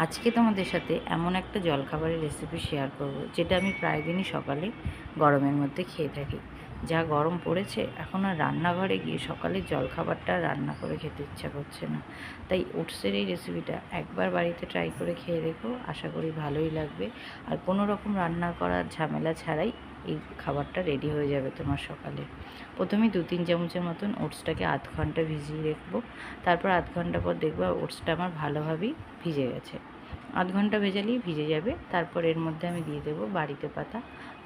আজকে তোমাদের সাথে এমন একটা জলখাবারের রেসিপি শেয়ার করব, যেটা আমি প্রায় দিনই সকালে গরমের মধ্যে খেয়ে থাকি। যা গরম পড়েছে, এখন আর রান্নাঘরে গিয়ে সকালের জলখাবারটা রান্না করে খেতে ইচ্ছা করছে না। তাই ওটসের এই রেসিপিটা একবার বাড়িতে ট্রাই করে খেয়ে দেখো, আশা করি ভালোই লাগবে। আর কোনো রকম রান্না করার ঝামেলা ছাড়াই এই খাবারটা রেডি হয়ে যাবে তোমার সকালে। প্রথমেই 2-3 চামচের মতন ওটসটাকে আধ ঘন্টা ভিজিয়ে রাখবো। তারপর আধ ঘন্টা পর দেখবো ওটসটা আমার ভালোভাবেই ভিজে গেছে। আধ ঘন্টা ভেজালেই ভিজে যাবে। তারপর এর মধ্যে আমি দিয়ে দেবো বাড়িতে পাতা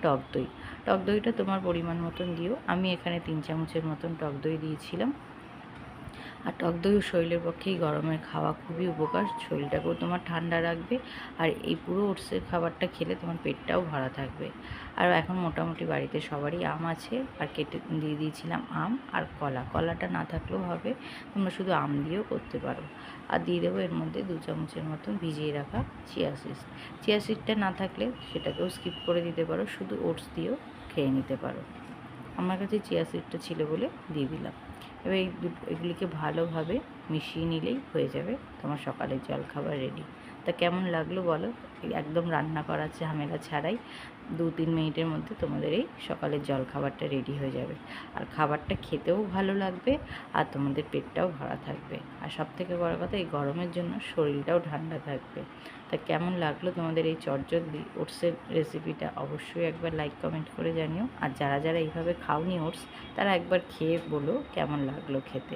টক দই। টক দইটা তোমার পরিমাণ মতন দিও। আমি এখানে 3 চামচের মতন টক দই দিয়েছিলাম। আর টক দই শরীরের পক্ষে এই গরমের খাওয়া খুবই উপকার, শরীরটাকেও তোমার ঠান্ডা রাখবে। আর এই পুরো ওটসের খাবারটা খেলে তোমার পেটটাও ভরা থাকবে। আর এখন মোটামুটি বাড়িতে সবারই আম আছে, আর কেটে দিয়ে দিয়েছিলাম আম আর কলা। কলাটা না থাকলেও হবে, তোমরা শুধু আম দিয়েও করতে পারো। আর দিয়ে দেবো এর মধ্যে 2 চামচের মতন ভিজিয়ে রাখা চিয়া সিডস। চিয়া সিডটা না থাকলে সেটাকেও স্কিপ করে দিতে পারো, শুধু ওটস দিয়েও খেয়ে নিতে পারো। আমার কাছে চিয়া সিডটা ছিল বলে দিয়ে দিলাম। এবার এগুলিকে ভালোভাবে মিশিয়ে নিলেই হয়ে যাবে তোমার সকালের জলখাবার রেডি। তা কেমন লাগলো বলো? একদম রান্না করার ঝামেলা ছাড়াই 2-3 মিনিটের মধ্যে তোমাদের এই সকালের জলখাবারটা রেডি হয়ে যাবে। আর খাবারটা খেতেও ভালো লাগবে, আর তোমাদের পেটটাও ভরা থাকবে। আর সবথেকে বড় কথা, এই গরমের জন্য শরীরটাও ঠান্ডা থাকবে। তা কেমন লাগলো তোমাদের এই চটজলদি ওটসের রেসিপিটা? অবশ্যই একবার লাইক কমেন্ট করে জানিও। আর যারা যারা এইভাবে খাওনি ওটস, তারা একবার খেয়ে বলো কেমন লাগলো খেতে।